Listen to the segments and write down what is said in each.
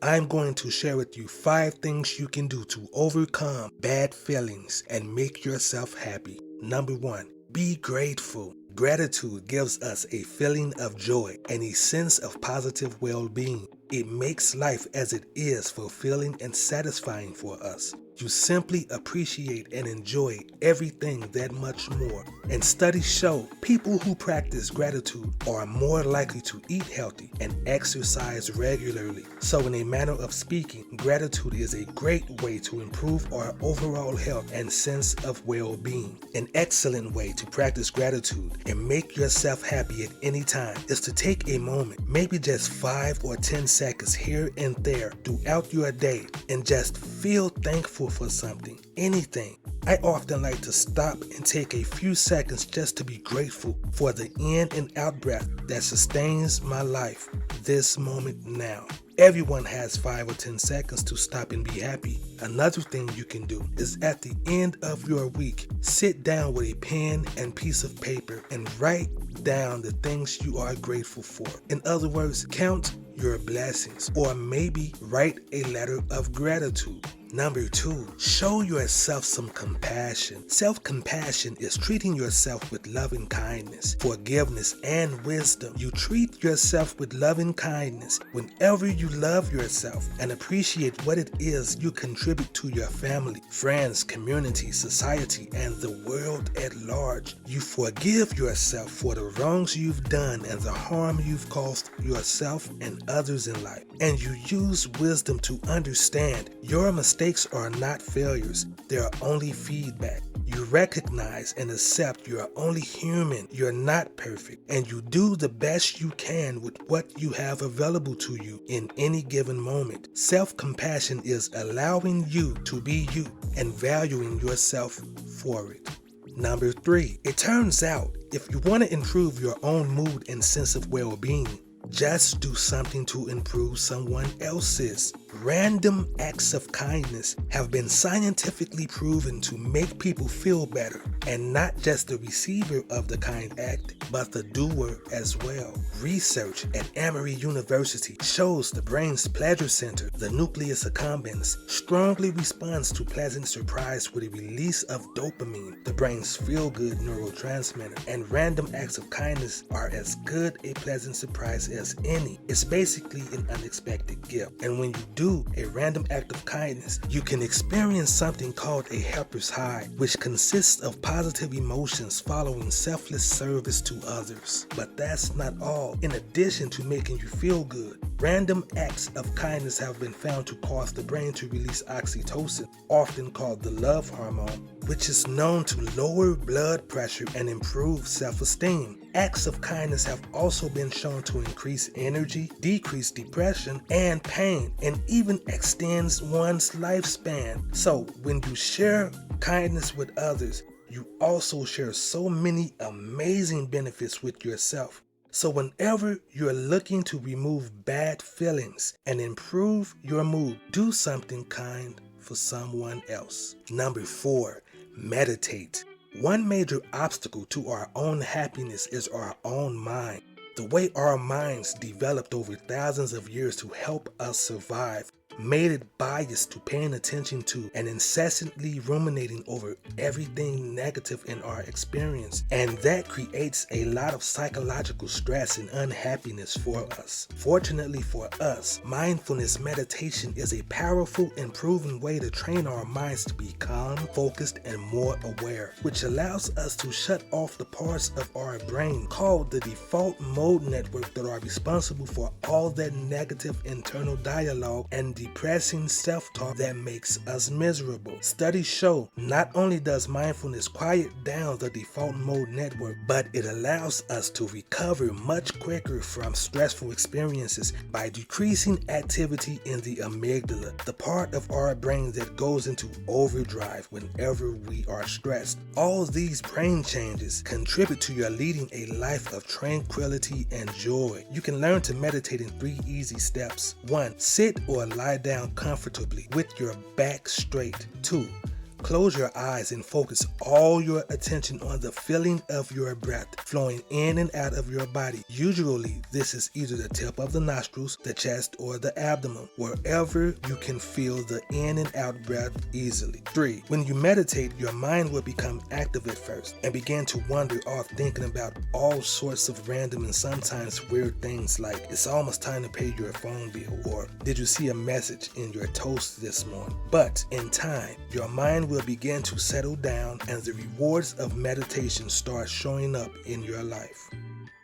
I'm going to share with you 5 things you can do to overcome bad feelings and make yourself happy. Number 1, be grateful. Gratitude gives us a feeling of joy and a sense of positive well-being. It makes life as it is fulfilling and satisfying for us. You simply appreciate and enjoy everything that much more. And studies show people who practice gratitude are more likely to eat healthy and exercise regularly. So in a manner of speaking, gratitude is a great way to improve our overall health and sense of well-being. An excellent way to practice gratitude and make yourself happy at any time is to take a moment, maybe just 5 or 10 seconds here and there throughout your day, and just feel thankful for something, anything. I often like to stop and take a few seconds just to be grateful for the in and out breath that sustains my life this moment now. Everyone has 5 or 10 seconds to stop and be happy. Another thing you can do is at the end of your week, sit down with a pen and piece of paper and write down the things you are grateful for. In other words, count your blessings, or maybe write a letter of gratitude. Number 2, show yourself some compassion. Self-compassion is treating yourself with loving kindness, forgiveness, and wisdom. You treat yourself with loving kindness whenever you love yourself and appreciate what it is you contribute to your family, friends, community, society, and the world at large. You forgive yourself for the wrongs you've done and the harm you've caused yourself and others in life. And you use wisdom to understand your mistakes are not failures, they are only feedback. You recognize and accept you are only human, you're not perfect, and you do the best you can with what you have available to you in any given moment. Self-compassion is allowing you to be you and valuing yourself for it. Number 3, it turns out if you want to improve your own mood and sense of well-being, just do something to improve someone else's. Random acts of kindness have been scientifically proven to make people feel better, and not just the receiver of the kind act, but the doer as well. Research at Emory University shows the brain's pleasure center, the nucleus accumbens, strongly responds to pleasant surprise with a release of dopamine, the brain's feel-good neurotransmitter, and random acts of kindness are as good a pleasant surprise as any. It's basically an unexpected gift, and when you do a random act of kindness, you can experience something called a helper's high, which consists of positive emotions following selfless service to others. But that's not all. In addition to making you feel good, random acts of kindness have been found to cause the brain to release oxytocin, often called the love hormone, which is known to lower blood pressure and improve self-esteem. Acts of kindness have also been shown to increase energy, decrease depression and pain, and even extends one's lifespan. So when you share kindness with others, you also share so many amazing benefits with yourself. So whenever you're looking to remove bad feelings and improve your mood, do something kind for someone else. Number 4, meditate. One major obstacle to our own happiness is our own mind. The way our minds developed over thousands of years to help us survive made it biased to paying attention to and incessantly ruminating over everything negative in our experience, and that creates a lot of psychological stress and unhappiness for us. Fortunately for us, mindfulness meditation is a powerful and proven way to train our minds to be calm, focused, and more aware, which allows us to shut off the parts of our brain called the default mode network that are responsible for all that negative internal dialogue and depressing self-talk that makes us miserable. Studies show not only does mindfulness quiet down the default mode network, but it allows us to recover much quicker from stressful experiences by decreasing activity in the amygdala, the part of our brain that goes into overdrive whenever we are stressed. All these brain changes contribute to your leading a life of tranquility and joy. You can learn to meditate in 3 easy steps. 1. Sit or lie down comfortably with your back straight. 2. Close your eyes and focus all your attention on the feeling of your breath flowing in and out of your body. Usually, this is either the tip of the nostrils, the chest, or the abdomen, wherever you can feel the in and out breath easily. 3. When you meditate, your mind will become active at first and begin to wander off thinking about all sorts of random and sometimes weird things like it's almost time to pay your phone bill or did you see a message in your toast this morning? But in time, your mind will begin to settle down and the rewards of meditation start showing up in your life.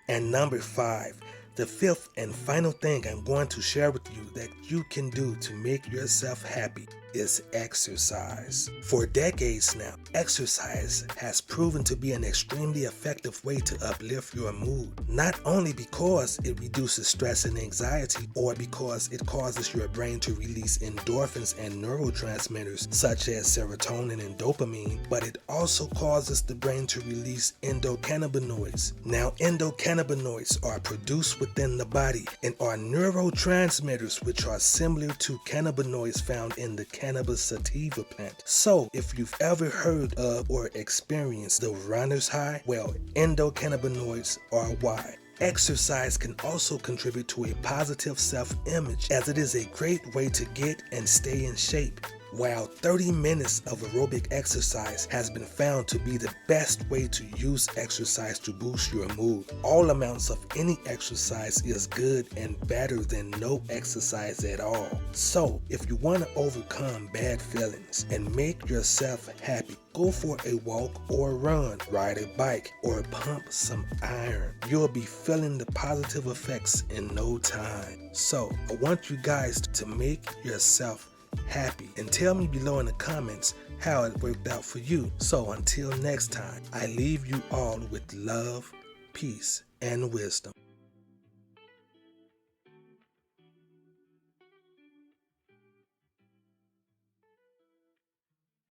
And number 5, the fifth and final thing I'm going to share with you that you can do to make yourself happy is exercise. For decades now, exercise has proven to be an extremely effective way to uplift your mood, not only because it reduces stress and anxiety or because it causes your brain to release endorphins and neurotransmitters such as serotonin and dopamine, but it also causes the brain to release endocannabinoids. Now, endocannabinoids are produced within the body and are neurotransmitters which are similar to cannabinoids found in the cannabis sativa plant. So, if you've ever heard of or experienced the runner's high, well, endocannabinoids are why. Exercise can also contribute to a positive self-image as it is a great way to get and stay in shape. While 30 minutes of aerobic exercise has been found to be the best way to use exercise to boost your mood, all amounts of any exercise is good and better than no exercise at all. So, if you want to overcome bad feelings and make yourself happy, go for a walk or run, ride a bike, or pump some iron. You'll be feeling the positive effects in no time. So, I want you guys to make yourself happy and tell me below in the comments how it worked out for you. So until next time, I leave you all with love, peace, and wisdom.